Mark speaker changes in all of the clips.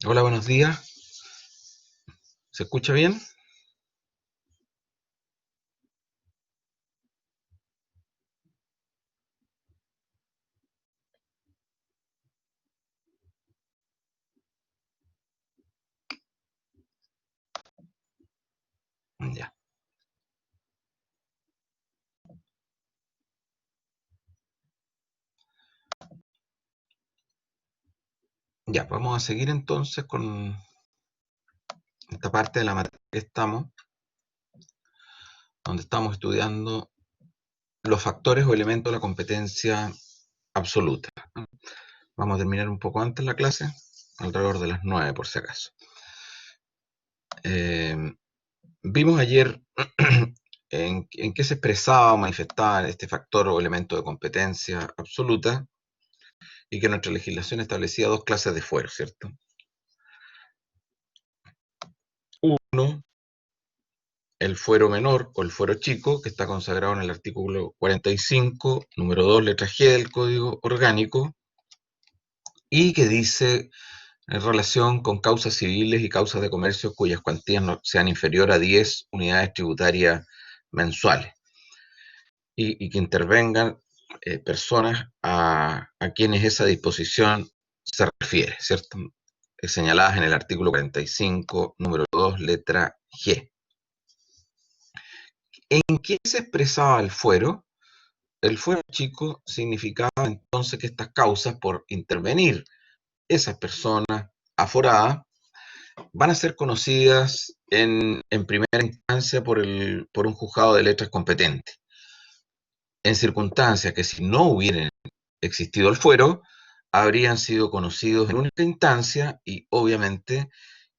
Speaker 1: Hola, buenos días. ¿Se escucha bien? Ya. Ya, vamos a seguir entonces con esta parte de la materia que estamos, donde estamos estudiando los factores o elementos de la competencia absoluta. Vamos a terminar un poco antes la clase, alrededor de las 9 por si acaso. Eh, Vimos ayer en qué se expresaba o manifestaba este factor o elemento de competencia absoluta y que nuestra legislación establecía dos clases de fuero, ¿cierto? Uno, el fuero menor o el fuero chico, que está consagrado en el artículo 45, número 2, letra G del Código Orgánico, y que dice en relación con causas civiles y causas de comercio cuyas cuantías no sean inferior a 10 unidades tributarias mensuales, y que intervengan personas quienes esa disposición se refiere, ¿cierto? Señaladas en el artículo 45, número 2, letra G. ¿En qué se expresaba el fuero? El fuero chico significaba entonces que estas causas, por intervenir esas personas aforadas, van a ser conocidas en primera instancia por un juzgado de letras competente, en circunstancias que si no hubiera existido el fuero, habrían sido conocidos en única instancia y obviamente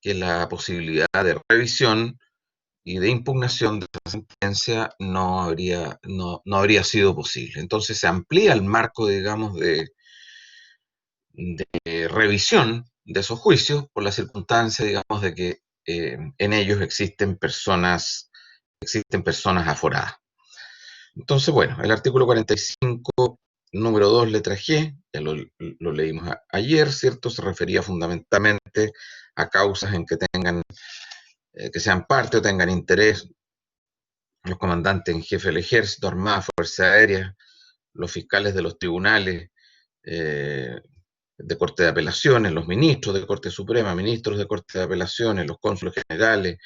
Speaker 1: que la posibilidad de revisión y de impugnación de esa sentencia no habría sido posible. Entonces se amplía el marco, digamos, de revisión de esos juicios por la circunstancia, digamos, de que en ellos existen personas aforadas. Entonces, bueno, el artículo 45, número 2, letra G, ya lo leímos ayer, ¿cierto? Se refería fundamentalmente a causas en que que sean parte o tengan interés los comandantes en jefe del ejército, armada, fuerza aérea, los fiscales de los tribunales eh, de Corte de Apelaciones, los ministros de Corte Suprema, ministros de Corte de Apelaciones, los cónsules generales,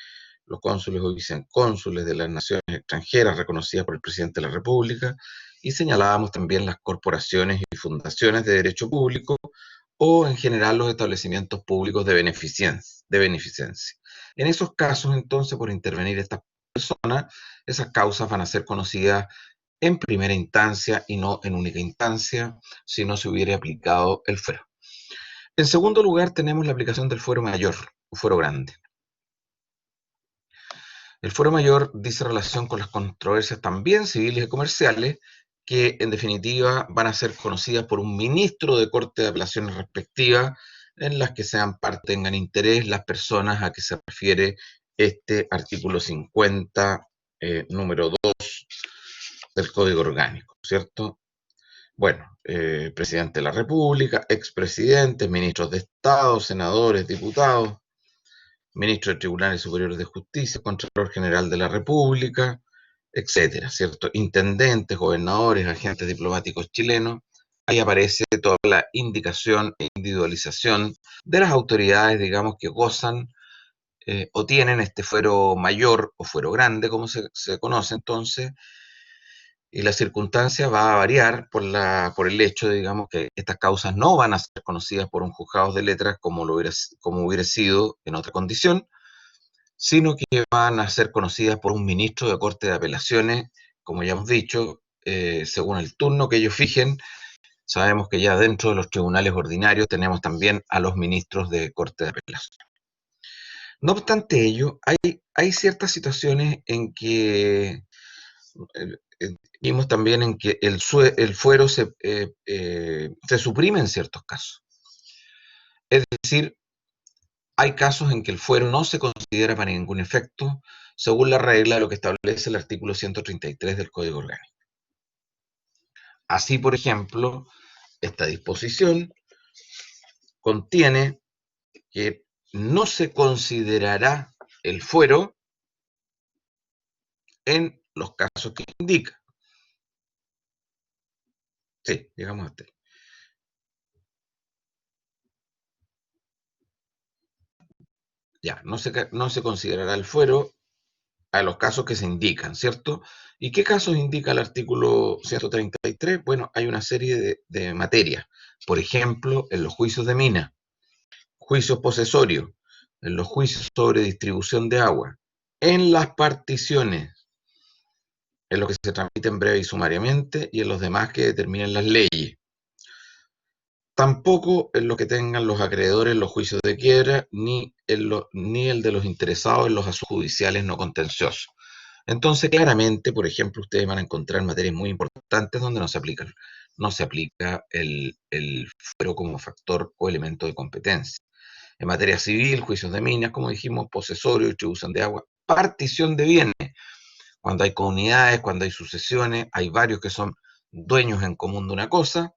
Speaker 1: los cónsules o vicecónsules de las naciones extranjeras reconocidas por el presidente de la República, y señalábamos también las corporaciones y fundaciones de derecho público o en general los establecimientos públicos de beneficencia. En esos casos, entonces, por intervenir estas personas, esas causas van a ser conocidas en primera instancia y no en única instancia si no se hubiera aplicado el fuero. En segundo lugar, tenemos la aplicación del fuero mayor o fuero grande. El fuero mayor dice relación con las controversias también civiles y comerciales que en definitiva van a ser conocidas por un ministro de Corte de Apelaciones respectiva en las que sean parte, tengan interés las personas a que se refiere este artículo 50, número 2 del Código Orgánico, ¿cierto? Bueno, presidente de la República, expresidentes, ministros de Estado, senadores, diputados, ministro de Tribunales Superiores de Justicia, Contralor General de la República, etcétera, ¿cierto? Intendentes, gobernadores, agentes diplomáticos chilenos. Ahí aparece toda la indicación e individualización de las autoridades, digamos, que gozan o tienen este fuero mayor o fuero grande, como se conoce entonces, y la circunstancia va a variar por el hecho de, digamos, que estas causas no van a ser conocidas por un juzgado de letras como hubiera sido en otra condición, sino que van a ser conocidas por un ministro de Corte de Apelaciones, como ya hemos dicho, según el turno que ellos fijen. Sabemos que ya dentro de los tribunales ordinarios tenemos también a los ministros de Corte de Apelaciones. No obstante ello, hay ciertas situaciones en que vimos también en que el fuero se suprime en ciertos casos. Es decir, hay casos en que el fuero no se considera para ningún efecto, según la regla de lo que establece el artículo 133 del Código Orgánico. Así, por ejemplo, esta disposición contiene que no se considerará el fuero en los casos que indica. Sí, digamos hasta ahí. Ya, no se considerará el fuero a los casos que se indican, ¿cierto? ¿Y qué casos indica el artículo 133? Bueno, hay una serie de materias. Por ejemplo, en los juicios de mina, juicios posesorios, en los juicios sobre distribución de agua, en las particiones, en lo que se tramiten breve y sumariamente, y en los demás que determinen las leyes. Tampoco en lo que tengan los acreedores en los juicios de quiebra, ni el de los interesados en los asuntos judiciales no contenciosos. Entonces, claramente, por ejemplo, ustedes van a encontrar materias muy importantes donde no se aplica el fuero como factor o elemento de competencia. En materia civil, juicios de minas, como dijimos, posesorio, distribución de agua, partición de bienes, cuando hay comunidades, cuando hay sucesiones, hay varios que son dueños en común de una cosa,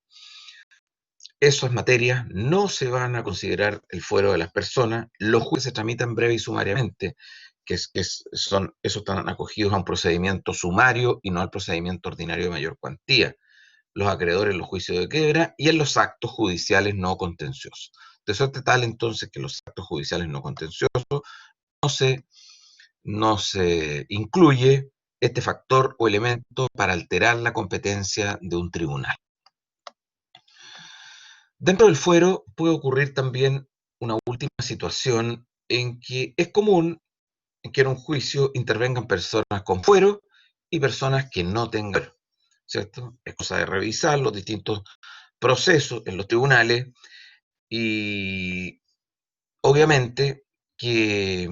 Speaker 1: esas materias no se van a considerar el fuero de las personas, los juicios se tramitan breve y sumariamente, esos están acogidos a un procedimiento sumario y no al procedimiento ordinario de mayor cuantía, los acreedores en los juicios de quiebra y en los actos judiciales no contenciosos. De suerte tal entonces que los actos judiciales no contenciosos no se, no se incluye este factor o elemento para alterar la competencia de un tribunal. Dentro del fuero puede ocurrir también una última situación en que es común que en un juicio intervengan personas con fuero y personas que no tengan, ¿cierto? Es cosa de revisar los distintos procesos en los tribunales y obviamente que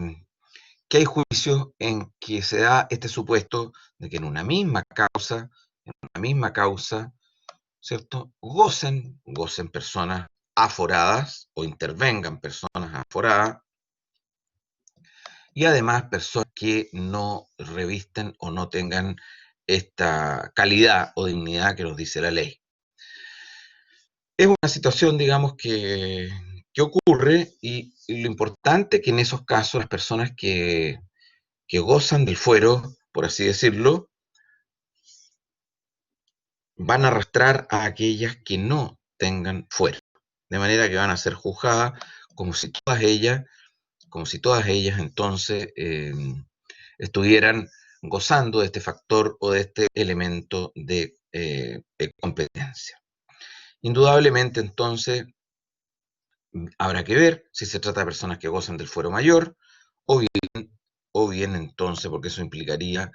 Speaker 1: hay juicios en que se da este supuesto de que en una misma causa, ¿cierto? Gocen personas aforadas o intervengan personas aforadas y además personas que no revisten o no tengan esta calidad o dignidad que nos dice la ley. Es una situación, digamos, que ocurre y lo importante es que en esos casos las personas que gozan del fuero, por así decirlo, van a arrastrar a aquellas que no tengan fuero, de manera que van a ser juzgadas como si todas ellas, como si todas ellas entonces estuvieran gozando de este factor o de este elemento de competencia. Indudablemente entonces habrá que ver si se trata de personas que gozan del fuero mayor o bien entonces, porque eso implicaría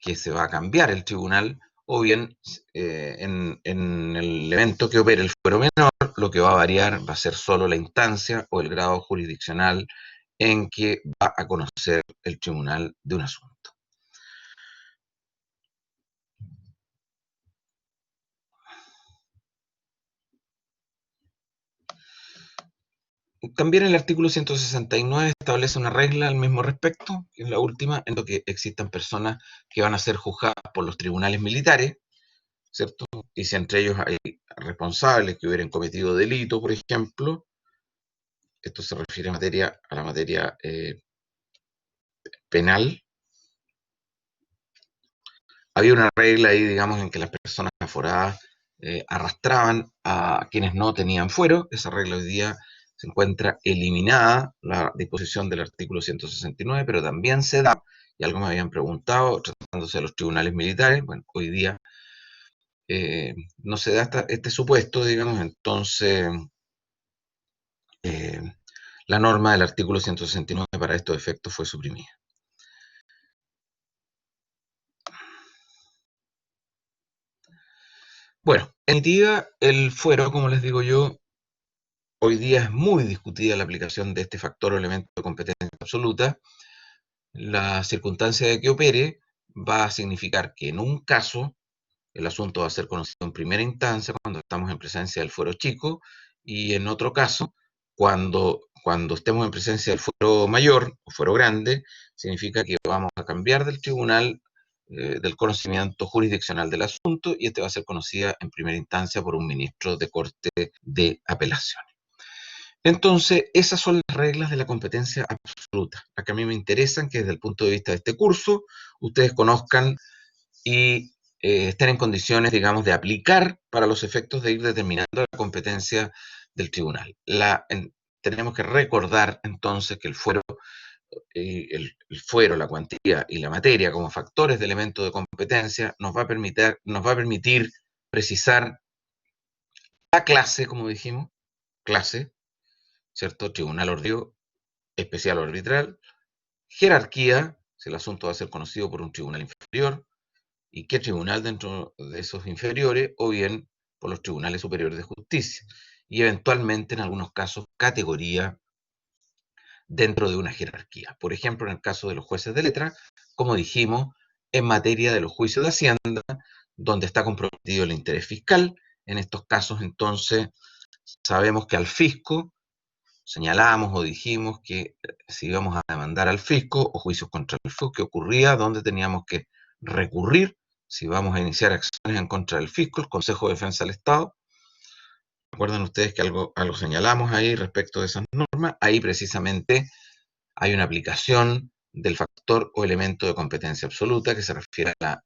Speaker 1: que se va a cambiar el tribunal, o bien en el evento que opere el fuero menor, lo que va a variar va a ser solo la instancia o el grado jurisdiccional en que va a conocer el tribunal de un asunto. También el artículo 169 establece una regla al mismo respecto, que es la última, en lo que existan personas que van a ser juzgadas por los tribunales militares, ¿cierto? Y si entre ellos hay responsables que hubieran cometido delito, por ejemplo, esto se refiere a la materia penal, había una regla ahí, digamos, en que las personas aforadas arrastraban a quienes no tenían fuero. Esa regla hoy día se encuentra eliminada, la disposición del artículo 169, pero también se da, y algo me habían preguntado, tratándose de los tribunales militares, bueno, hoy día no se da este supuesto, digamos, entonces eh, la norma del artículo 169 para estos efectos fue suprimida. Bueno, en definitiva, el fuero, como les digo yo, hoy día es muy discutida la aplicación de este factor o elemento de competencia absoluta. La circunstancia de que opere va a significar que en un caso el asunto va a ser conocido en primera instancia cuando estamos en presencia del fuero chico y en otro caso cuando estemos en presencia del fuero mayor o fuero grande, significa que vamos a cambiar del tribunal del conocimiento jurisdiccional del asunto y este va a ser conocida en primera instancia por un ministro de corte de apelación. Entonces, esas son las reglas de la competencia absoluta, las que a mí me interesan, que desde el punto de vista de este curso, ustedes conozcan y estén en condiciones, digamos, de aplicar para los efectos de ir determinando la competencia del tribunal. Tenemos que recordar entonces que el fuero, la cuantía y la materia como factores de elemento de competencia nos va a permitir precisar la clase, como dijimos, clase, ¿cierto? Tribunal ordinario, especial o arbitral, jerarquía, si el asunto va a ser conocido por un tribunal inferior, y qué tribunal dentro de esos inferiores, o bien por los tribunales superiores de justicia, y eventualmente, en algunos casos, categoría dentro de una jerarquía. Por ejemplo, en el caso de los jueces de letra, como dijimos, en materia de los juicios de Hacienda, donde está comprometido el interés fiscal. En estos casos, entonces, sabemos que al fisco señalamos o dijimos que si íbamos a demandar al fisco o juicios contra el fisco, ¿qué ocurría? ¿Dónde teníamos que recurrir? Si vamos a iniciar acciones en contra del fisco, el Consejo de Defensa del Estado. Recuerden ustedes que algo señalamos ahí respecto de esas normas. Ahí precisamente hay una aplicación del factor o elemento de competencia absoluta que se refiere a la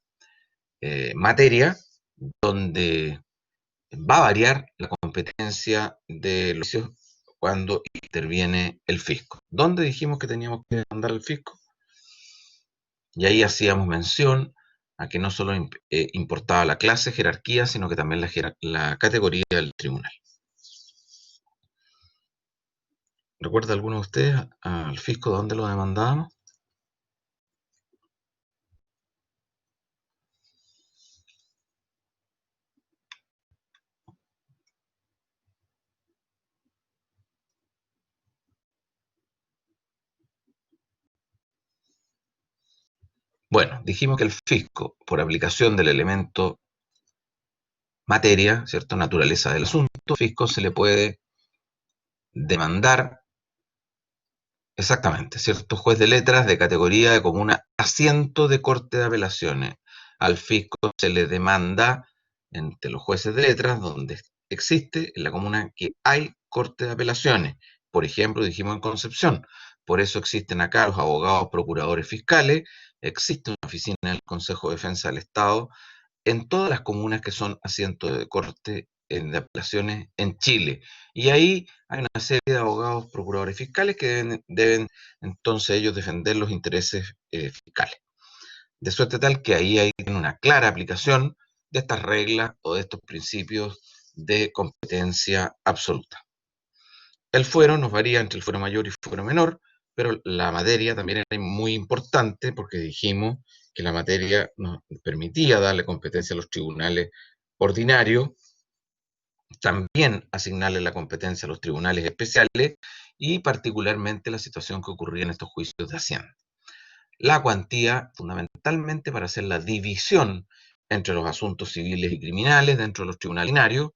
Speaker 1: materia, donde va a variar la competencia de los juicios cuando interviene el fisco. ¿Dónde dijimos que teníamos que demandar al fisco? Y ahí hacíamos mención a que no solo importaba la clase, jerarquía, sino que también la categoría del tribunal. ¿Recuerda alguno de ustedes al fisco dónde lo demandábamos? Bueno, dijimos que el fisco, por aplicación del elemento materia, ¿cierto? Naturaleza del asunto, al fisco se le puede demandar exactamente, cierto juez de letras de categoría de comuna asiento de corte de apelaciones. Al fisco se le demanda entre los jueces de letras donde existe en la comuna que hay corte de apelaciones. Por ejemplo, dijimos en Concepción. Por eso existen acá los abogados procuradores fiscales, existe una oficina del Consejo de Defensa del Estado en todas las comunas que son asientos de corte de apelaciones en Chile. Y ahí hay una serie de abogados procuradores fiscales que deben entonces ellos defender los intereses fiscales. De suerte tal que ahí hay una clara aplicación de estas reglas o de estos principios de competencia absoluta. El fuero nos varía entre el fuero mayor y el fuero menor, pero la materia también era muy importante porque dijimos que la materia nos permitía darle competencia a los tribunales ordinarios, también asignarle la competencia a los tribunales especiales y particularmente la situación que ocurría en estos juicios de Hacienda. La cuantía fundamentalmente para hacer la división entre los asuntos civiles y criminales dentro de los tribunales ordinarios,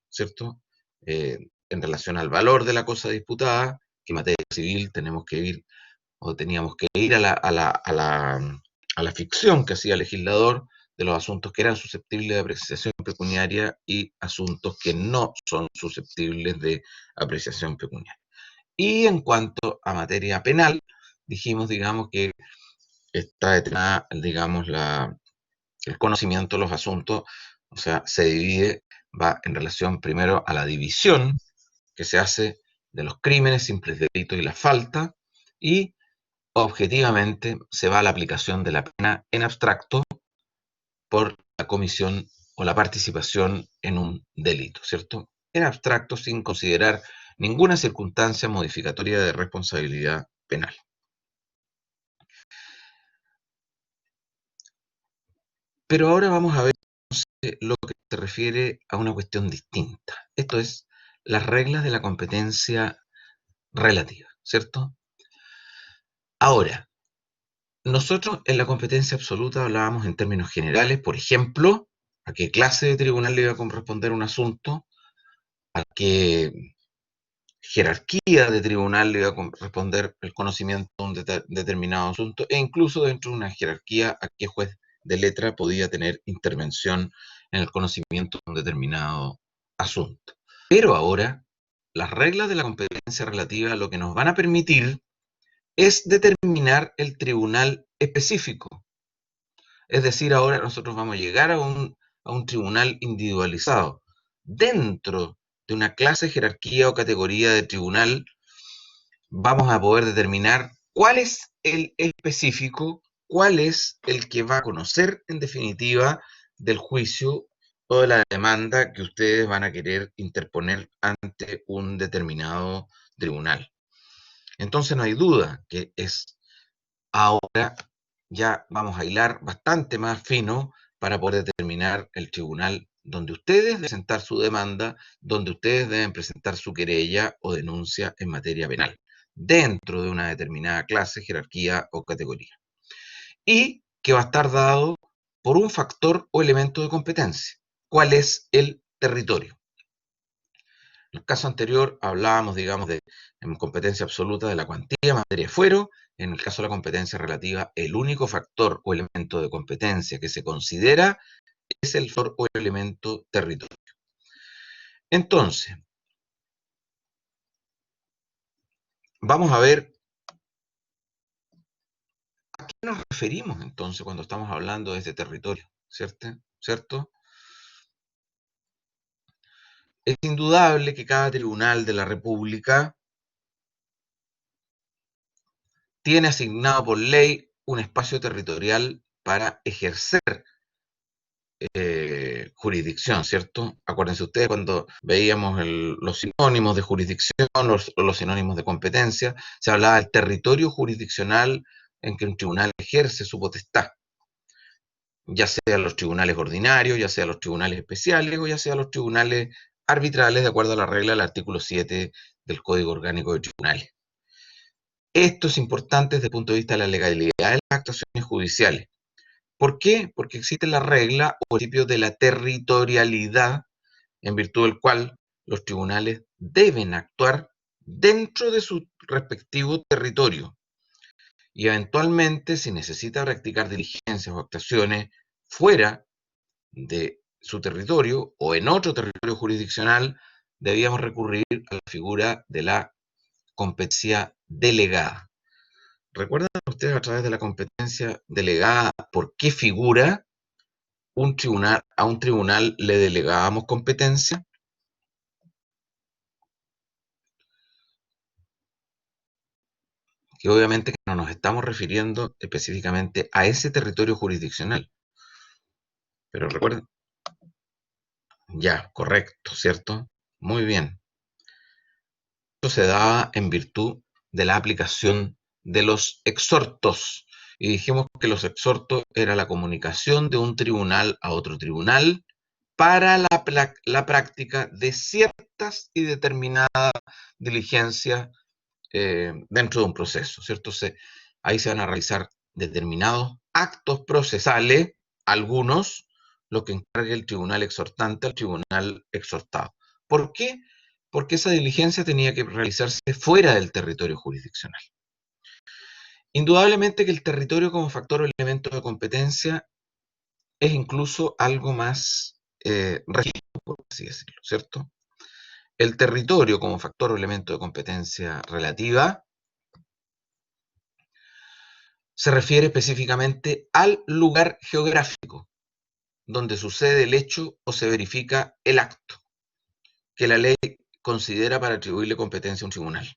Speaker 1: ¿cierto? En relación al valor de la cosa disputada, que en materia civil tenemos que ir o teníamos que ir a la ficción que hacía el legislador de los asuntos que eran susceptibles de apreciación pecuniaria y asuntos que no son susceptibles de apreciación pecuniaria. Y en cuanto a materia penal, dijimos, digamos, que está determinada, digamos, el conocimiento de los asuntos, o sea, se divide, va en relación primero a la división que se hace de los crímenes, simples delitos y la falta, y objetivamente se va a la aplicación de la pena en abstracto por la comisión o la participación en un delito, ¿cierto? En abstracto sin considerar ninguna circunstancia modificatoria de responsabilidad penal. Pero ahora vamos a ver lo que se refiere a una cuestión distinta. Esto es las reglas de la competencia relativa, ¿cierto? Ahora, nosotros en la competencia absoluta hablábamos en términos generales, por ejemplo, a qué clase de tribunal le iba a corresponder un asunto, a qué jerarquía de tribunal le iba a corresponder el conocimiento de un determinado asunto, e incluso dentro de una jerarquía a qué juez de letra podía tener intervención en el conocimiento de un determinado asunto. Pero ahora las reglas de la competencia relativa lo que nos van a permitir es determinar el tribunal específico. Es decir, ahora nosotros vamos a llegar a un tribunal individualizado. Dentro de una clase, jerarquía o categoría de tribunal, vamos a poder determinar cuál es el específico, cuál es el que va a conocer, en definitiva, del juicio o de la demanda que ustedes van a querer interponer ante un determinado tribunal. Entonces no hay duda que es ahora ya vamos a hilar bastante más fino para poder determinar el tribunal donde ustedes deben presentar su demanda, donde ustedes deben presentar su querella o denuncia en materia penal, dentro de una determinada clase, jerarquía o categoría. Y que va a estar dado por un factor o elemento de competencia. ¿Cuál es el territorio? En el caso anterior hablábamos, digamos, de en competencia absoluta de la cuantía en materia de fuero. En el caso de la competencia relativa, el único factor o elemento de competencia que se considera es el factor o elemento territorio. Entonces, vamos a ver a qué nos referimos entonces cuando estamos hablando de este territorio, ¿cierto? Es indudable que cada tribunal de la República tiene asignado por ley un espacio territorial para ejercer jurisdicción, ¿cierto? Acuérdense ustedes cuando veíamos los sinónimos de jurisdicción, los sinónimos de competencia, se hablaba del territorio jurisdiccional en que un tribunal ejerce su potestad, ya sea los tribunales ordinarios, ya sea los tribunales especiales o ya sea los tribunales arbitrales, de acuerdo a la regla del artículo 7 del Código Orgánico de Tribunales. Esto es importante desde el punto de vista de la legalidad de las actuaciones judiciales. ¿Por qué? Porque existe la regla o principio de la territorialidad, en virtud del cual los tribunales deben actuar dentro de su respectivo territorio y eventualmente, si necesita practicar diligencias o actuaciones fuera de su territorio o en otro territorio jurisdiccional, debíamos recurrir a la figura de la competencia delegada. ¿Recuerdan ustedes a través de la competencia delegada por qué figura a un tribunal le delegábamos competencia? Que obviamente no nos estamos refiriendo específicamente a ese territorio jurisdiccional. Pero recuerden, ya, correcto, ¿cierto? Muy bien. Esto se daba en virtud de la aplicación de los exhortos. Y dijimos que los exhortos era la comunicación de un tribunal a otro tribunal para la práctica de ciertas y determinadas diligencias dentro de un proceso, ¿cierto? Ahí se van a realizar determinados actos procesales, algunos, lo que encargue el tribunal exhortante al tribunal exhortado. ¿Por qué? Porque esa diligencia tenía que realizarse fuera del territorio jurisdiccional. Indudablemente que el territorio como factor o elemento de competencia es incluso algo más rígido, por así decirlo, ¿cierto? El territorio como factor o elemento de competencia relativa se refiere específicamente al lugar geográfico donde sucede el hecho o se verifica el acto que la ley considera para atribuirle competencia a un tribunal.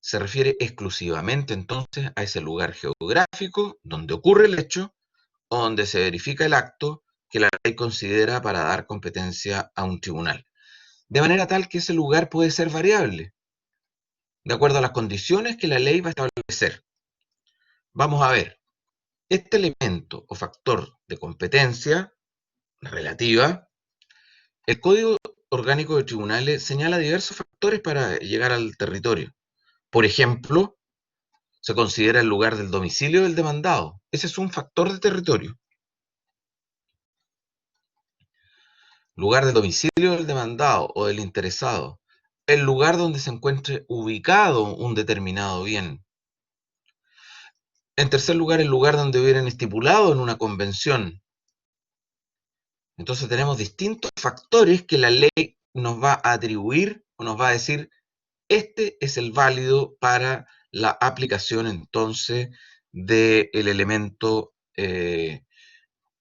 Speaker 1: Se refiere exclusivamente entonces a ese lugar geográfico donde ocurre el hecho o donde se verifica el acto que la ley considera para dar competencia a un tribunal. De manera tal que ese lugar puede ser variable, de acuerdo a las condiciones que la ley va a establecer. Vamos a ver, este elemento o factor de competencia relativa, el Código Orgánico de Tribunales señala diversos factores para llegar al territorio. Por ejemplo, se considera el lugar del domicilio del demandado. Ese es un factor de territorio. Lugar del domicilio del demandado o del interesado. El lugar donde se encuentre ubicado un determinado bien. En tercer lugar, el lugar donde hubieran estipulado en una convención. Entonces tenemos distintos factores que la ley nos va a atribuir o nos va a decir, este es el válido para la aplicación entonces del elemento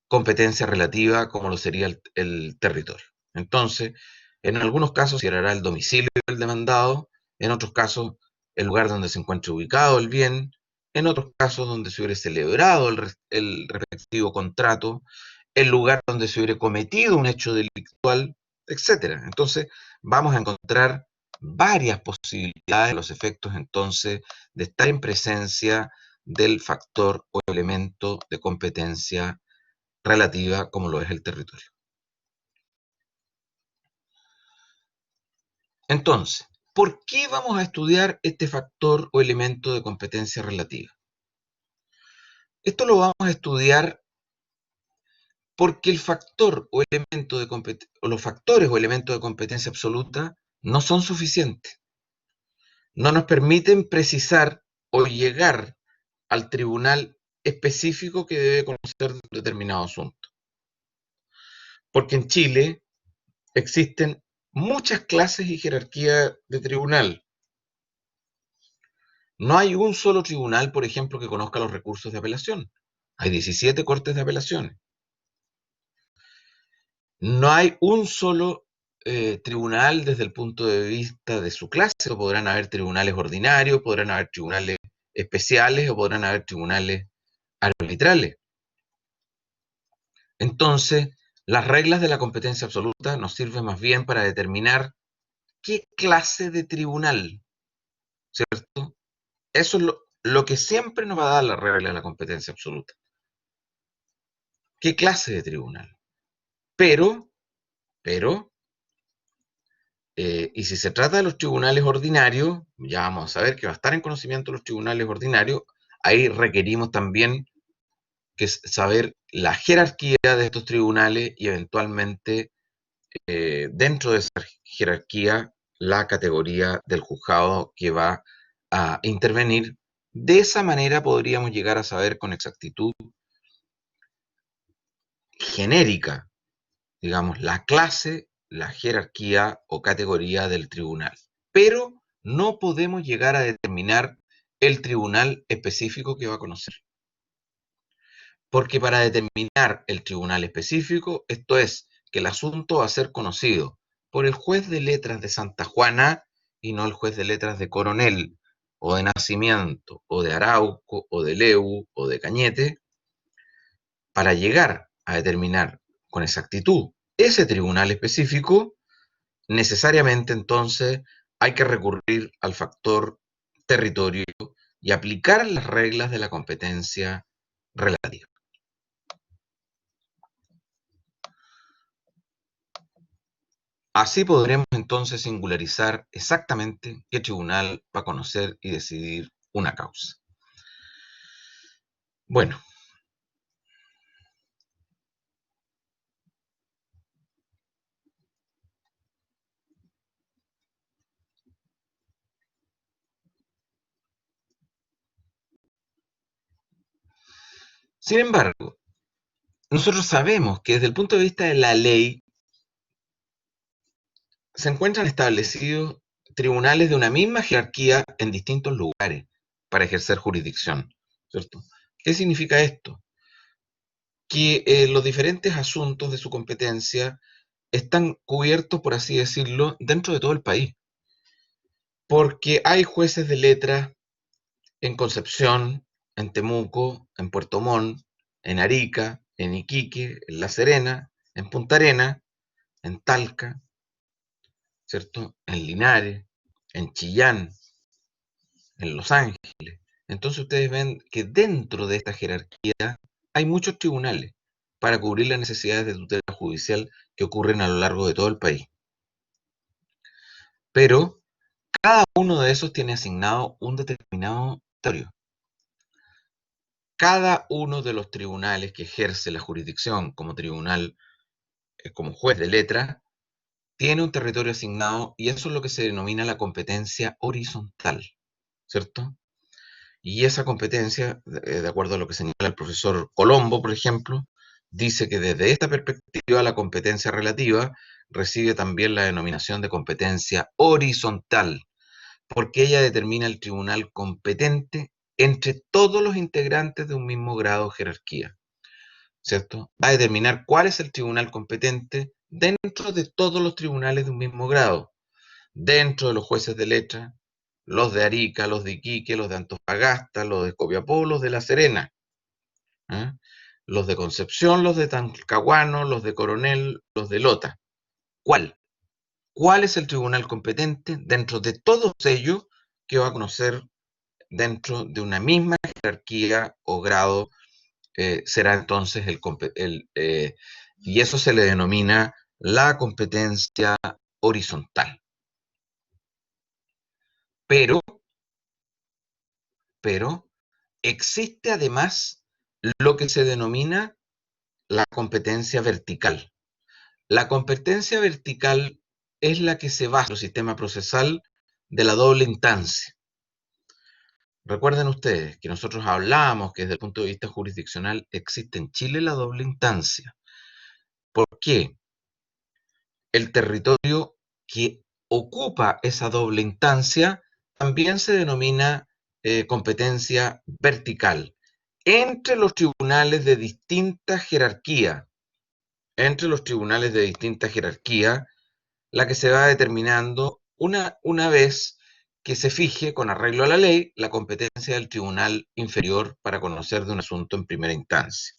Speaker 1: competencia relativa como lo sería el territorio. Entonces, en algunos casos se considerará el domicilio del demandado, en otros casos el lugar donde se encuentre ubicado el bien, en otros casos donde se hubiera celebrado el respectivo contrato, el lugar donde se hubiera cometido un hecho delictual, etcétera. Entonces, vamos a encontrar varias posibilidades, los efectos entonces de estar en presencia del factor o elemento de competencia relativa como lo es el territorio. Entonces, ¿por qué vamos a estudiar este factor o elemento de competencia relativa? Esto lo vamos a estudiar porque el factor o elemento de o los factores o elementos de competencia absoluta no son suficientes. No nos permiten precisar o llegar al tribunal específico que debe conocer un determinado asunto. Porque en Chile existen muchas clases y jerarquía de tribunal. No hay un solo tribunal, por ejemplo, que conozca los recursos de apelación. Hay 17 cortes de apelaciones. No hay un solo tribunal desde el punto de vista de su clase. Podrán haber tribunales ordinarios, podrán haber tribunales especiales o podrán haber tribunales arbitrales. Entonces, las reglas de la competencia absoluta nos sirven más bien para determinar qué clase de tribunal, ¿cierto? Eso es lo que siempre nos va a dar la regla de la competencia absoluta. ¿Qué clase de tribunal? Pero, y si se trata de los tribunales ordinarios, ya vamos a ver que va a estar en conocimiento de los tribunales ordinarios, ahí requerimos también que saber la jerarquía de estos tribunales y eventualmente dentro de esa jerarquía la categoría del juzgado que va a intervenir. De esa manera podríamos llegar a saber con exactitud genérica, digamos, la clase, la jerarquía o categoría del tribunal. Pero no podemos llegar a determinar el tribunal específico que va a conocer. Porque para determinar el tribunal específico, esto es, que el asunto va a ser conocido por el juez de letras de Santa Juana y no el juez de letras de Coronel, o de Nacimiento, o de Arauco, o de Leu, o de Cañete, para llegar a determinar con exactitud ese tribunal específico, necesariamente entonces hay que recurrir al factor territorio y aplicar las reglas de la competencia relativa. Así podremos entonces singularizar exactamente qué tribunal va a conocer y decidir una causa. Bueno, sin embargo, nosotros sabemos que desde el punto de vista de la ley se encuentran establecidos tribunales de una misma jerarquía en distintos lugares para ejercer jurisdicción, ¿cierto? ¿Qué significa esto? Que los diferentes asuntos de su competencia están cubiertos, por así decirlo, dentro de todo el país, porque hay jueces de letras en Concepción, en Temuco, en Puerto Montt, en Arica, en Iquique, en La Serena, en Punta Arenas, en Talca, ¿cierto? En Linares, en Chillán, en Los Ángeles. Entonces ustedes ven que dentro de esta jerarquía hay muchos tribunales para cubrir las necesidades de tutela judicial que ocurren a lo largo de todo el país. Pero cada uno de esos tiene asignado un determinado territorio. Cada uno de los tribunales que ejerce la jurisdicción como tribunal, como juez de letra, tiene un territorio asignado y eso es lo que se denomina la competencia horizontal, ¿cierto? Y esa competencia, de acuerdo a lo que señala el profesor Colombo, por ejemplo, dice que desde esta perspectiva la competencia relativa recibe también la denominación de competencia horizontal, porque ella determina el tribunal competente entre todos los integrantes de un mismo grado o jerarquía, ¿cierto? Va a determinar cuál es el tribunal competente dentro de todos los tribunales de un mismo grado, dentro de los jueces de letra, los de Arica, los de Iquique, los de Antofagasta, los de Copiapó, los de La Serena, ¿eh? Los de Concepción, los de Talcahuano, los de Coronel, los de Lota. ¿Cuál? ¿Cuál es el tribunal competente dentro de todos ellos que va a conocer dentro de una misma jerarquía o grado? Será entonces y eso se le denomina la competencia horizontal. Pero, pero existe además lo que se denomina la competencia vertical. La competencia vertical es la que se basa en el sistema procesal de la doble instancia. Recuerden ustedes que nosotros hablamos que desde el punto de vista jurisdiccional existe en Chile la doble instancia. ¿Por qué? El territorio que ocupa esa doble instancia también se denomina competencia vertical entre los tribunales de distinta jerarquía. Entre los tribunales de distinta jerarquía, la que se va determinando una vez que se fije con arreglo a la ley la competencia del tribunal inferior para conocer de un asunto en primera instancia.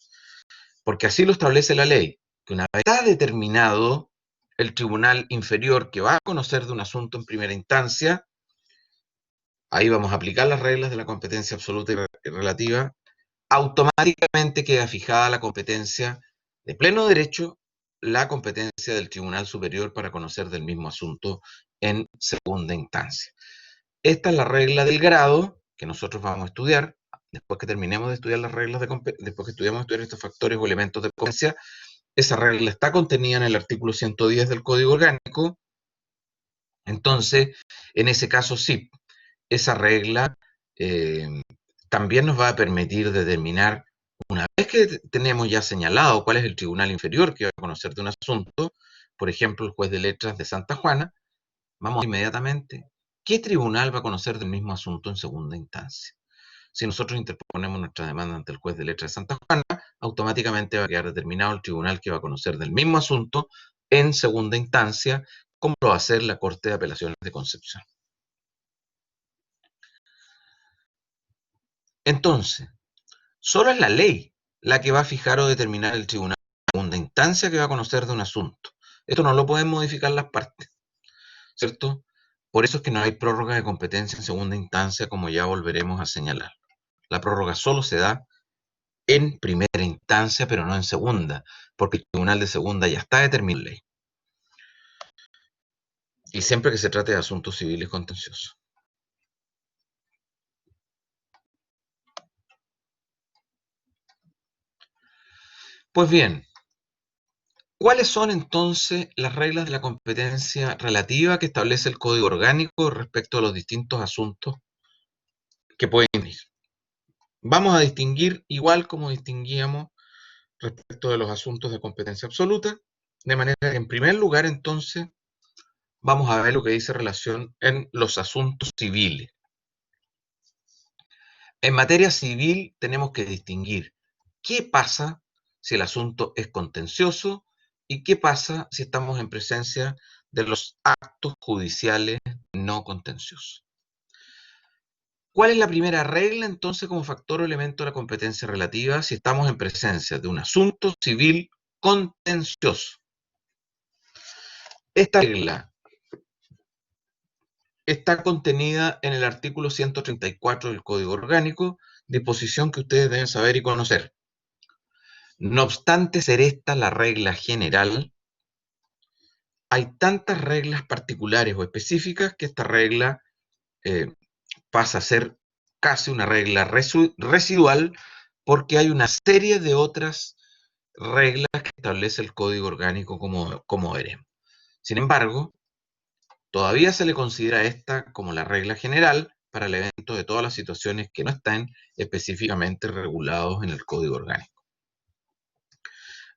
Speaker 1: Porque así lo establece la ley, que una vez está determinado el tribunal inferior que va a conocer de un asunto en primera instancia, ahí vamos a aplicar las reglas de la competencia absoluta y relativa, automáticamente queda fijada la competencia de pleno derecho, la competencia del Tribunal Superior para conocer del mismo asunto en segunda instancia. Esta es la regla del grado que nosotros vamos a estudiar. Después que terminemos de estudiar las reglas después que estudiamos estudiar estos factores o elementos de competencia, esa regla está contenida en el artículo 110 del Código Orgánico. Entonces, en ese caso sí, esa regla eh, también nos va a permitir determinar, una vez que tenemos ya señalado cuál es el tribunal inferior que va a conocer de un asunto, por ejemplo, el juez de letras de Santa Juana, vamos inmediatamente, ¿qué tribunal va a conocer del mismo asunto en segunda instancia? Si nosotros interponemos nuestra demanda ante el juez de letras de Santa Juana, automáticamente va a quedar determinado el tribunal que va a conocer del mismo asunto en segunda instancia, como lo va a hacer la Corte de Apelaciones de Concepción. Entonces, solo es la ley la que va a fijar o determinar el tribunal de segunda instancia que va a conocer de un asunto. Esto no lo pueden modificar las partes, ¿cierto? Por eso es que no hay prórroga de competencia en segunda instancia, como ya volveremos a señalar. La prórroga solo se da en primera instancia, pero no en segunda, porque el tribunal de segunda ya está determinado en ley. Y siempre que se trate de asuntos civiles contenciosos. Pues bien, ¿cuáles son entonces las reglas de la competencia relativa que establece el Código Orgánico respecto a los distintos asuntos que pueden ir? Vamos a distinguir igual como distinguíamos respecto de los asuntos de competencia absoluta, de manera que en primer lugar entonces vamos a ver lo que dice relación en los asuntos civiles. En materia civil tenemos que distinguir qué pasa si el asunto es contencioso y qué pasa si estamos en presencia de los actos judiciales no contenciosos. ¿Cuál es la primera regla entonces como factor o elemento de la competencia relativa si estamos en presencia de un asunto civil contencioso? Esta regla está contenida en el artículo 134 del Código Orgánico, disposición que ustedes deben saber y conocer. No obstante ser esta la regla general, hay tantas reglas particulares o específicas que esta regla pasa a ser casi una regla residual porque hay una serie de otras reglas que establece el Código Orgánico como veremos. Sin embargo, todavía se le considera esta como la regla general para el evento de todas las situaciones que no están específicamente regulados en el Código Orgánico.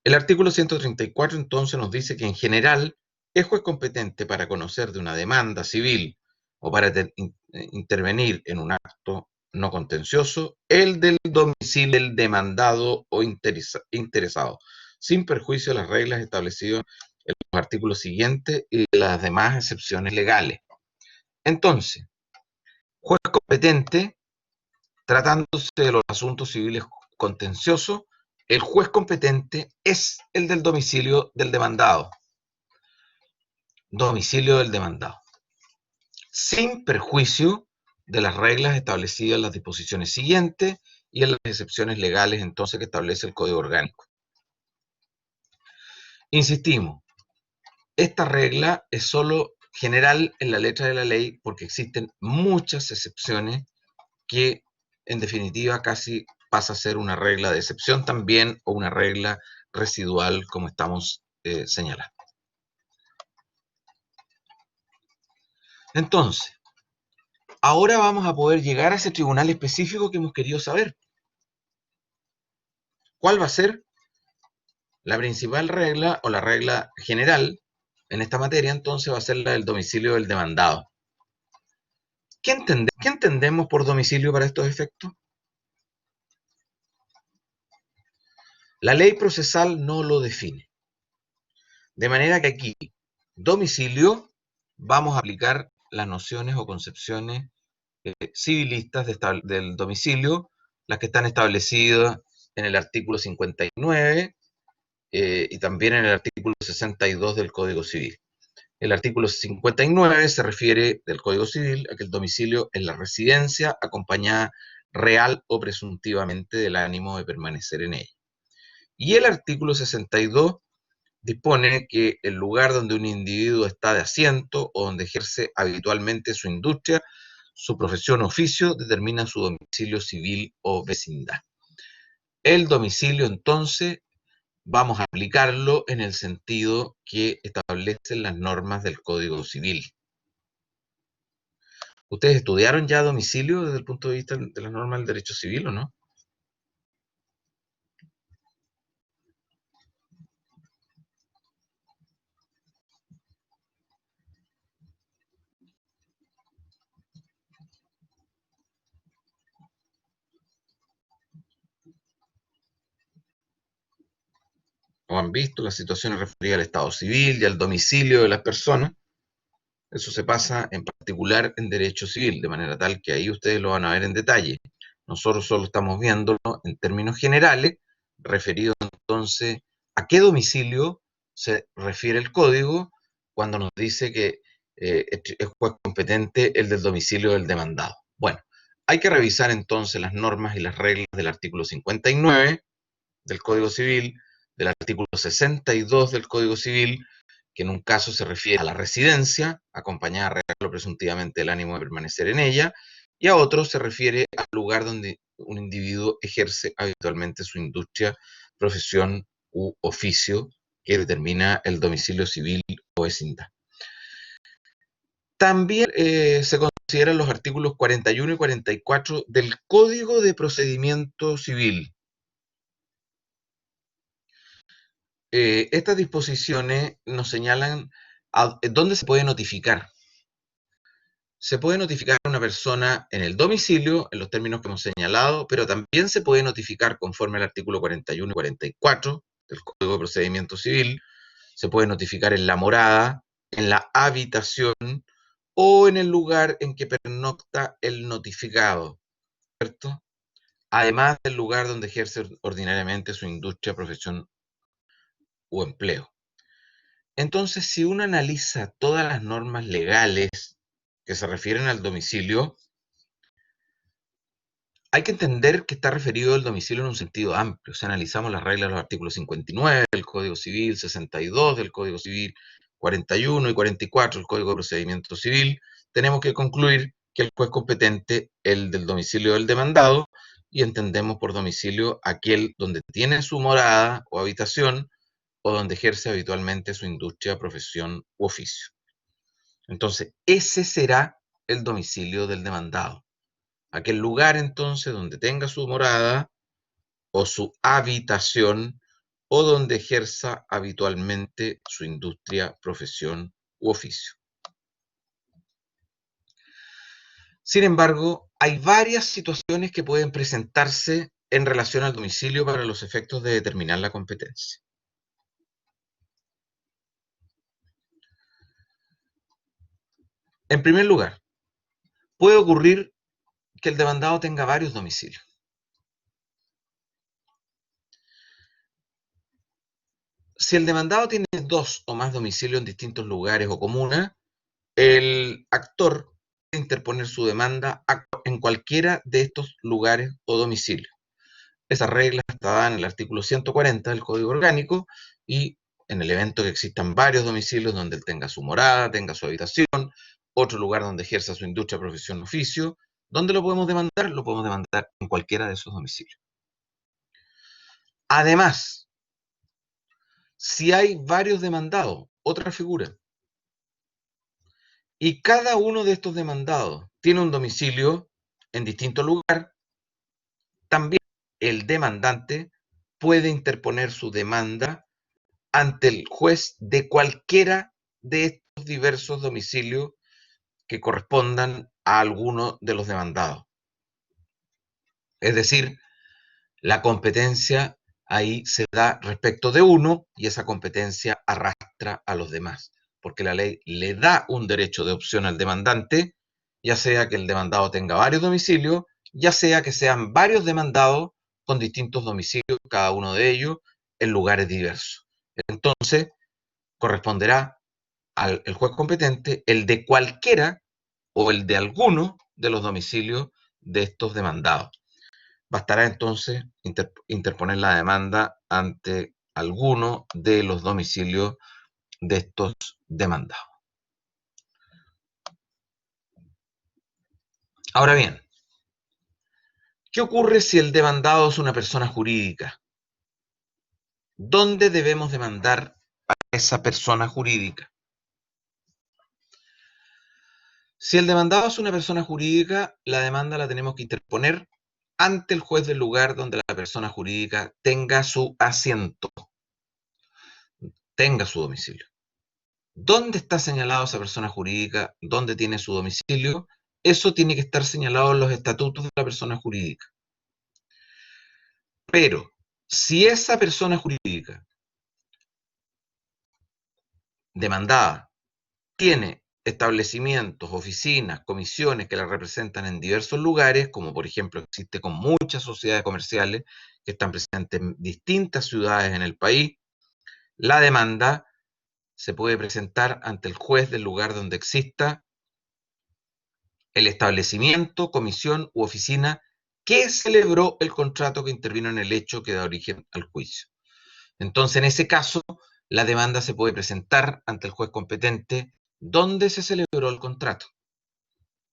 Speaker 1: El artículo 134 entonces nos dice que en general es juez competente para conocer de una demanda civil o para intervenir en un acto no contencioso, el del domicilio del demandado o interesado, sin perjuicio de las reglas establecidas en los artículos siguientes y de las demás excepciones legales. Entonces, juez competente, tratándose de los asuntos civiles contenciosos, el juez competente es el del domicilio del demandado. Domicilio del demandado. Sin perjuicio de las reglas establecidas en las disposiciones siguientes y en las excepciones legales entonces que establece el Código Orgánico. Insistimos, esta regla es solo general en la letra de la ley porque existen muchas excepciones que en definitiva casi pasa a ser una regla de excepción también o una regla residual como estamos señalando. Entonces, ahora vamos a poder llegar a ese tribunal específico que hemos querido saber. ¿Cuál va a ser la principal regla o la regla general en esta materia? Entonces va a ser la del domicilio del demandado. ¿Qué entendemos por domicilio para estos efectos? La ley procesal no lo define. De manera que aquí, domicilio, vamos a aplicar las nociones o concepciones civilistas del domicilio, las que están establecidas en el artículo 59 y también en el artículo 62 del Código Civil. El artículo 59 se refiere del Código Civil a que el domicilio es la residencia acompañada real o presuntivamente del ánimo de permanecer en ella. Y el artículo 62 dispone que el lugar donde un individuo está de asiento o donde ejerce habitualmente su industria, su profesión o oficio, determina su domicilio civil o vecindad. El domicilio, entonces, vamos a aplicarlo en el sentido que establecen las normas del Código Civil. ¿Ustedes estudiaron ya domicilio desde el punto de vista de las normas del derecho civil o no? ¿O han visto las situaciones referidas al estado civil y al domicilio de las personas? Eso se pasa en particular en derecho civil, de manera tal que ahí ustedes lo van a ver en detalle. Nosotros solo estamos viéndolo en términos generales, referido entonces a qué domicilio se refiere el código cuando nos dice que es juez competente el del domicilio del demandado. Bueno, hay que revisar entonces las normas y las reglas del artículo 59 del Código Civil, del artículo 62 del Código Civil, que en un caso se refiere a la residencia, acompañada real o presuntivamente del ánimo de permanecer en ella, y a otro se refiere al lugar donde un individuo ejerce habitualmente su industria, profesión u oficio que determina el domicilio civil o vecindad. También se consideran los artículos 41 y 44 del Código de Procedimiento Civil. Estas disposiciones nos señalan dónde se puede notificar. Se puede notificar a una persona en el domicilio, en los términos que hemos señalado, pero también se puede notificar conforme al artículo 41 y 44 del Código de Procedimiento Civil. Se puede notificar en la morada, en la habitación o en el lugar en que pernocta el notificado, ¿cierto? Además del lugar donde ejerce ordinariamente su industria, profesión o empleo. Entonces, si uno analiza todas las normas legales que se refieren al domicilio, hay que entender que está referido al domicilio en un sentido amplio. Si analizamos las reglas de los artículos 59 del Código Civil, 62 del Código Civil, 41 y 44 del Código de Procedimiento Civil, tenemos que concluir que el juez competente, el del domicilio del demandado, y entendemos por domicilio aquel donde tiene su morada o habitación o donde ejerce habitualmente su industria, profesión u oficio. Entonces, ese será el domicilio del demandado. Aquel lugar entonces donde tenga su morada o su habitación o donde ejerza habitualmente su industria, profesión u oficio. Sin embargo, hay varias situaciones que pueden presentarse en relación al domicilio para los efectos de determinar la competencia. En primer lugar, puede ocurrir que el demandado tenga varios domicilios. Si el demandado tiene 2 o más domicilios en distintos lugares o comunas, el actor puede interponer su demanda en cualquiera de estos lugares o domicilios. Esa regla está dada en el artículo 140 del Código Orgánico y en el evento que existan varios domicilios donde él tenga su morada, tenga su habitación, otro lugar donde ejerza su industria, profesión, oficio, ¿dónde lo podemos demandar? Lo podemos demandar en cualquiera de esos domicilios. Además, si hay varios demandados, otra figura, y cada uno de estos demandados tiene un domicilio en distinto lugar, también el demandante puede interponer su demanda ante el juez de cualquiera de estos diversos domicilios que correspondan a alguno de los demandados. Es decir, la competencia ahí se da respecto de uno y esa competencia arrastra a los demás, porque la ley le da un derecho de opción al demandante, ya sea que el demandado tenga varios domicilios, ya sea que sean varios demandados con distintos domicilios, cada uno de ellos en lugares diversos. Entonces, corresponderá al juez competente el de cualquiera o el de alguno de los domicilios de estos demandados. Bastará entonces interponer la demanda ante alguno de los domicilios de estos demandados. Ahora bien, ¿qué ocurre si el demandado es una persona jurídica? ¿Dónde debemos demandar a esa persona jurídica? Si el demandado es una persona jurídica, la demanda la tenemos que interponer ante el juez del lugar donde la persona jurídica tenga su asiento, tenga su domicilio. ¿Dónde está señalado esa persona jurídica? ¿Dónde tiene su domicilio? Eso tiene que estar señalado en los estatutos de la persona jurídica. Pero si esa persona jurídica demandada tiene establecimientos, oficinas, comisiones que la representan en diversos lugares, como por ejemplo existe con muchas sociedades comerciales que están presentes en distintas ciudades en el país, la demanda se puede presentar ante el juez del lugar donde exista el establecimiento, comisión u oficina que celebró el contrato que intervino en el hecho que da origen al juicio. Entonces, en ese caso, la demanda se puede presentar ante el juez competente donde se celebró el contrato,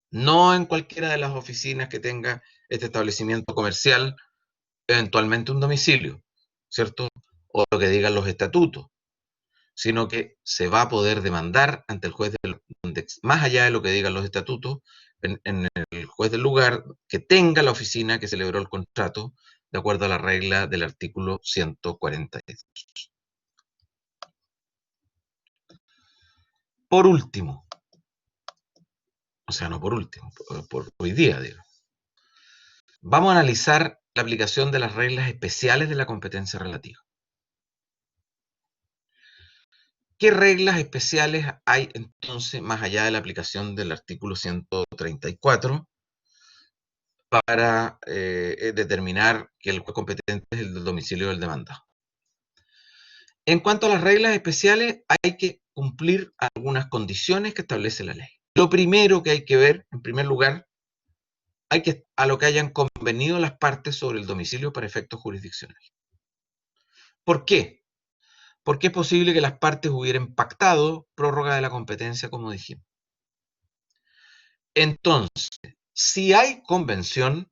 Speaker 1: no en cualquiera de las oficinas que tenga este establecimiento comercial, eventualmente un domicilio, ¿cierto? O lo que digan los estatutos, sino que se va a poder demandar ante el juez, más allá de lo que digan los estatutos, en el juez del lugar que tenga la oficina que celebró el contrato, de acuerdo a la regla del artículo 142. Por último, o sea, no por último, por hoy día, digo, vamos a analizar la aplicación de las reglas especiales de la competencia relativa. ¿Qué reglas especiales hay entonces más allá de la aplicación del artículo 134 para determinar que el juez competente es el del domicilio del demandado? En cuanto a las reglas especiales, hay que cumplir algunas condiciones que establece la ley. Lo primero que hay que ver, en primer lugar, hay que a lo que hayan convenido las partes sobre el domicilio para efectos jurisdiccionales. ¿Por qué? Porque es posible que las partes hubieran pactado prórroga de la competencia, como dijimos. Entonces, si hay convención,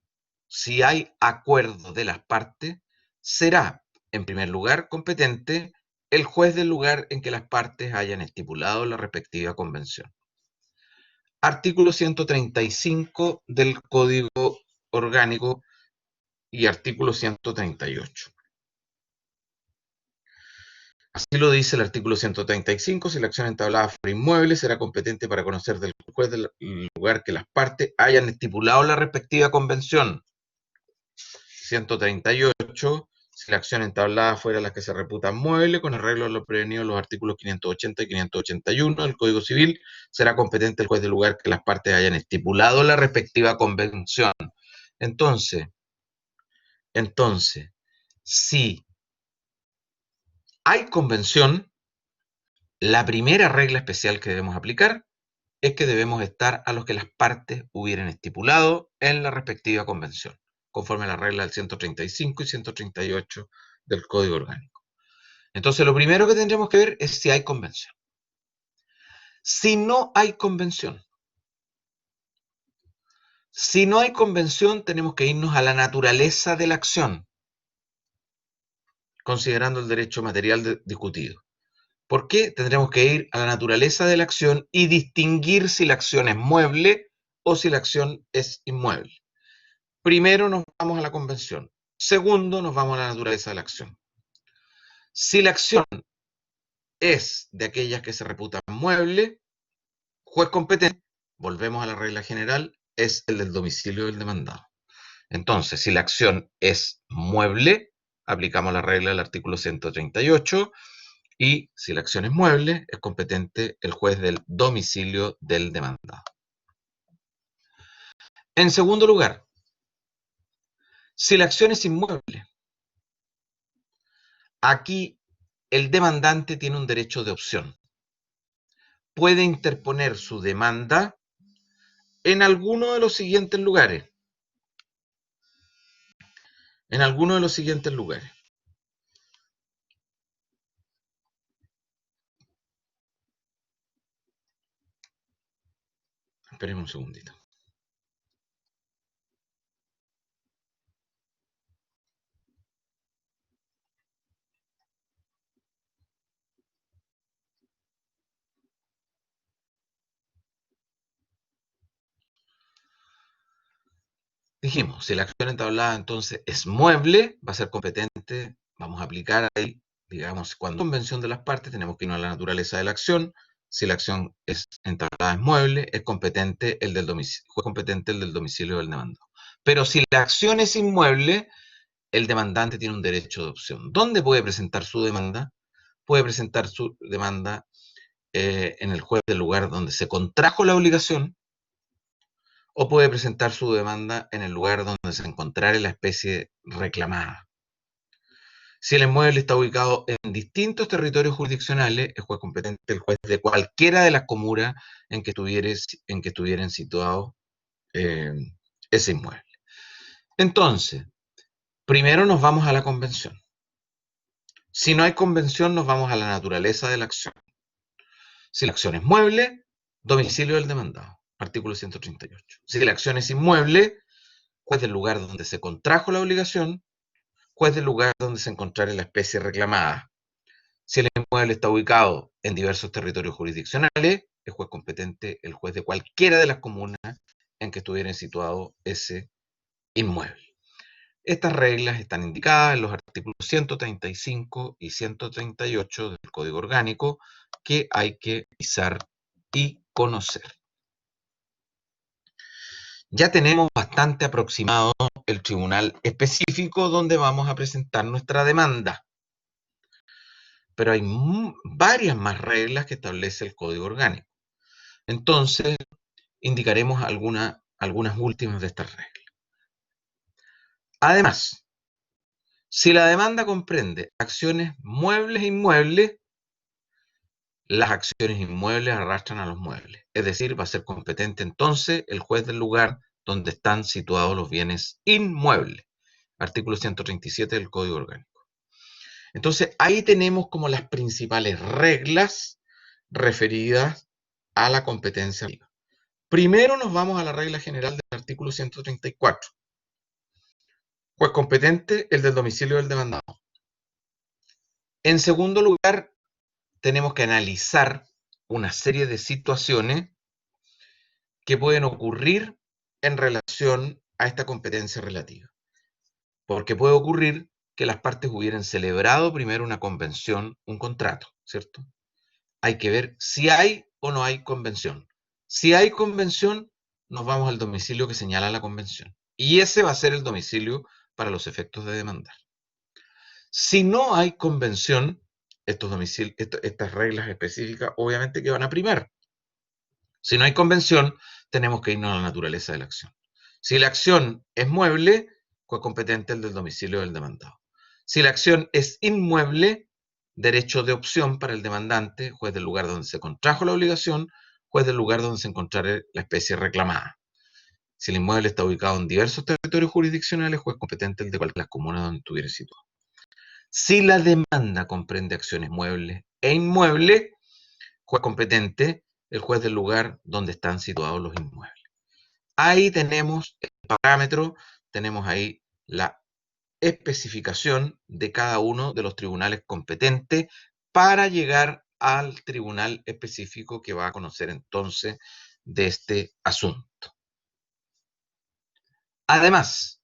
Speaker 1: si hay acuerdo de las partes, será, en primer lugar, competente el juez del lugar en que las partes hayan estipulado la respectiva convención. Artículo 135 del Código Orgánico y artículo 138. Así lo dice el artículo 135, si la acción entablada fuera inmueble, será competente para conocer del juez del lugar que las partes hayan estipulado la respectiva convención. 138, si la acción entablada fuera la que se reputa mueble, con arreglo a lo prevenido en los artículos 580 y 581 del Código Civil, será competente el juez del lugar que las partes hayan estipulado la respectiva convención. Entonces, si hay convención, la primera regla especial que debemos aplicar es que debemos estar a los que las partes hubieran estipulado en la respectiva convención, conforme a la regla del 135 y 138 del Código Orgánico. Entonces, lo primero que tendremos que ver es si hay convención. Si no hay convención, tenemos que irnos a la naturaleza de la acción, considerando el derecho material discutido. ¿Por qué? Tendremos que ir a la naturaleza de la acción y distinguir si la acción es mueble o si la acción es inmueble. Primero nos vamos a la convención. Segundo, nos vamos a la naturaleza de la acción. Si la acción es de aquellas que se reputan mueble, juez competente, volvemos a la regla general, es el del domicilio del demandado. Entonces, si la acción es mueble, aplicamos la regla del artículo 138, y si la acción es mueble, es competente el juez del domicilio del demandado. En segundo lugar, si la acción es inmueble, aquí el demandante tiene un derecho de opción. Puede interponer su demanda en alguno de los siguientes lugares. En alguno de los siguientes lugares. Esperemos un segundito. Dijimos, si la acción entablada entonces es mueble, va a ser competente, vamos a aplicar ahí, digamos, cuando convención de las partes, tenemos que irnos a la naturaleza de la acción. Si la acción es entablada es mueble, es competente el del domicilio, fue competente el del domicilio del demandado. Pero si la acción es inmueble, el demandante tiene un derecho de opción. ¿Dónde puede presentar su demanda? Puede presentar su demanda en el juez del lugar donde se contrajo la obligación, o puede presentar su demanda en el lugar donde se encontrare la especie reclamada. Si el inmueble está ubicado en distintos territorios jurisdiccionales, es juez competente el juez de cualquiera de las comunas en que estuvieran situados ese inmueble. Entonces, primero nos vamos a la convención. Si no hay convención, nos vamos a la naturaleza de la acción. Si la acción es mueble, domicilio del demandado, artículo 138. Si la acción es inmueble, juez del lugar donde se contrajo la obligación, juez del lugar donde se encontrare la especie reclamada. Si el inmueble está ubicado en diversos territorios jurisdiccionales, es juez competente el juez de cualquiera de las comunas en que estuviera situado ese inmueble. Estas reglas están indicadas en los artículos 135 y 138 del Código Orgánico, que hay que revisar y conocer. Ya tenemos bastante aproximado el tribunal específico donde vamos a presentar nuestra demanda. Pero hay varias más reglas que establece el Código Orgánico. Entonces, indicaremos algunas últimas de estas reglas. Además, si la demanda comprende acciones muebles e inmuebles, las acciones inmuebles arrastran a los muebles. Es decir, va a ser competente entonces el juez del lugar donde están situados los bienes inmuebles. Artículo 137 del Código Orgánico. Entonces, ahí tenemos como las principales reglas referidas a la competencia. Primero nos vamos a la regla general del artículo 134. Juez competente, el del domicilio del demandado. En segundo lugar, tenemos que analizar una serie de situaciones que pueden ocurrir en relación a esta competencia relativa. Porque puede ocurrir que las partes hubieran celebrado primero una convención, un contrato, ¿cierto? Hay que ver si hay o no hay convención. Si hay convención, nos vamos al domicilio que señala la convención. Y ese va a ser el domicilio para los efectos de demandar. Si no hay convención, estas reglas específicas obviamente que van a primar. Si no hay convención, tenemos que irnos a la naturaleza de la acción. Si la acción es mueble, juez competente el del domicilio del demandado. Si la acción es inmueble, derecho de opción para el demandante, juez del lugar donde se contrajo la obligación, juez del lugar donde se encontrare la especie reclamada. Si el inmueble está ubicado en diversos territorios jurisdiccionales, juez competente el de cualquiera de las comunas donde estuviera situado. Si la demanda comprende acciones muebles e inmuebles, juez competente el juez del lugar donde están situados los inmuebles. Ahí tenemos el parámetro, tenemos ahí la especificación de cada uno de los tribunales competentes para llegar al tribunal específico que va a conocer entonces de este asunto. Además,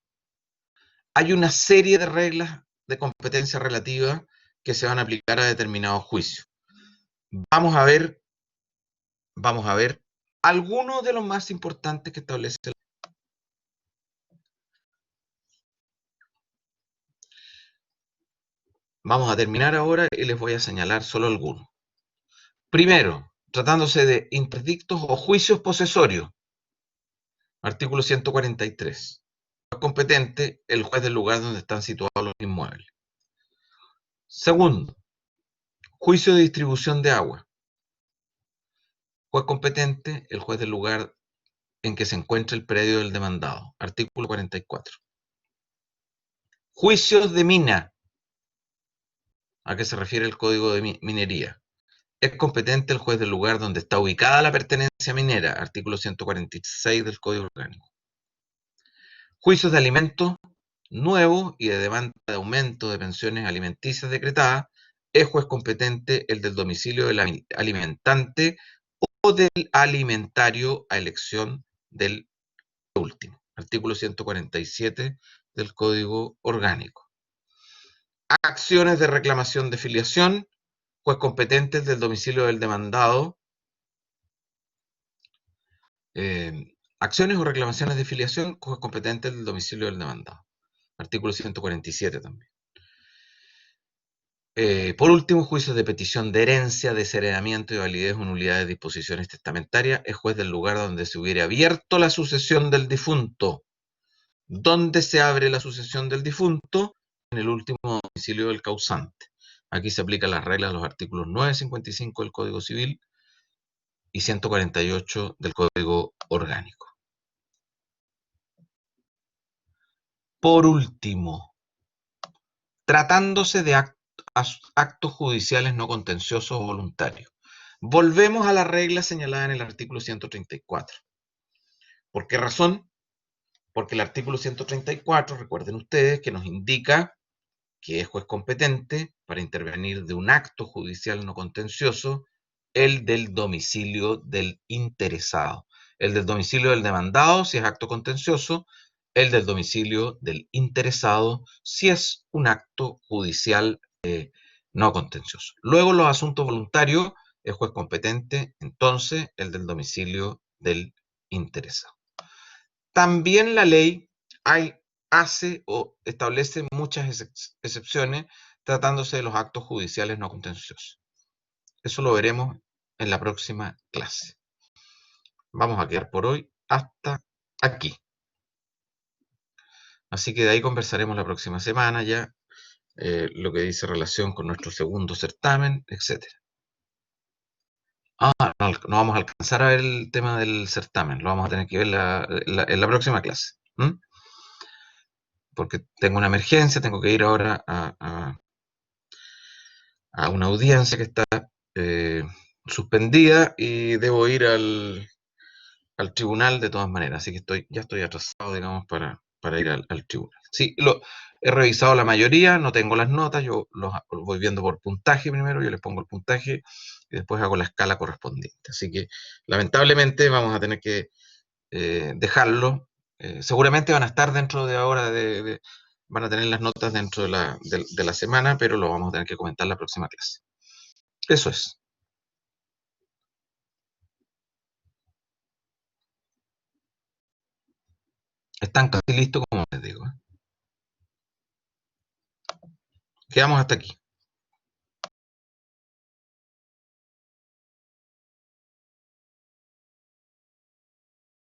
Speaker 1: hay una serie de reglas de competencia relativa que se van a aplicar a determinados juicios. Vamos a ver algunos de los más importantes que establece. Vamos a terminar ahora y les voy a señalar solo algunos. Primero, tratándose de interdictos o juicios posesorios. Artículo 143. Es competente el juez del lugar donde están situados los inmuebles. Segundo, juicio de distribución de agua. Juez competente el juez del lugar en que se encuentra el predio del demandado. Artículo 44. Juicios de mina. ¿A qué se refiere el Código de Minería? Es competente el juez del lugar donde está ubicada la pertenencia minera. Artículo 146 del Código Orgánico. Juicios de alimentos nuevos y de demanda de aumento de pensiones alimenticias decretadas, es juez competente el del domicilio del alimentante o del alimentario a elección del último. Artículo 147 del Código Orgánico. Acciones de reclamación de filiación, juez competente el del domicilio del demandado. Acciones o reclamaciones de filiación, juez competente el del domicilio del demandado. Artículo 147 también. Por último, juicios de petición de herencia, desheredamiento y validez o nulidad de disposiciones testamentarias, es juez del lugar donde se hubiere abierto la sucesión del difunto. ¿Dónde se abre la sucesión del difunto? En el último domicilio del causante. Aquí se aplican las reglas de los artículos 955 del Código Civil y 148 del Código Orgánico. Por último, tratándose de actos judiciales no contenciosos o voluntarios. Volvemos a la regla señalada en el artículo 134. ¿Por qué razón? Porque el artículo 134, recuerden ustedes, que nos indica que es juez competente para intervenir de un acto judicial no contencioso, el del domicilio del interesado. El del domicilio del demandado, si es acto contencioso, el del domicilio del interesado, si es un acto judicial no contencioso. Luego, los asuntos voluntarios, es juez competente, entonces, el del domicilio del interesado. También la ley hace o establece muchas excepciones tratándose de los actos judiciales no contenciosos. Eso lo veremos en la próxima clase. Vamos a quedar por hoy hasta aquí. Así que de ahí conversaremos la próxima semana ya, lo que dice relación con nuestro segundo certamen, etc. No vamos a alcanzar a ver el tema del certamen, lo vamos a tener que ver en la próxima clase. Porque tengo una emergencia, tengo que ir ahora a una audiencia que está suspendida y debo ir al tribunal de todas maneras, así que ya estoy atrasado, digamos, para ir al tribunal. Sí, he revisado la mayoría, no tengo las notas, yo los voy viendo por puntaje primero, yo les pongo el puntaje y después hago la escala correspondiente. Así que lamentablemente vamos a tener que dejarlo. Seguramente van a estar dentro de ahora van a tener las notas dentro de la semana, pero lo vamos a tener que comentar la próxima clase. Eso es. Están casi listos, como les digo. Quedamos hasta aquí.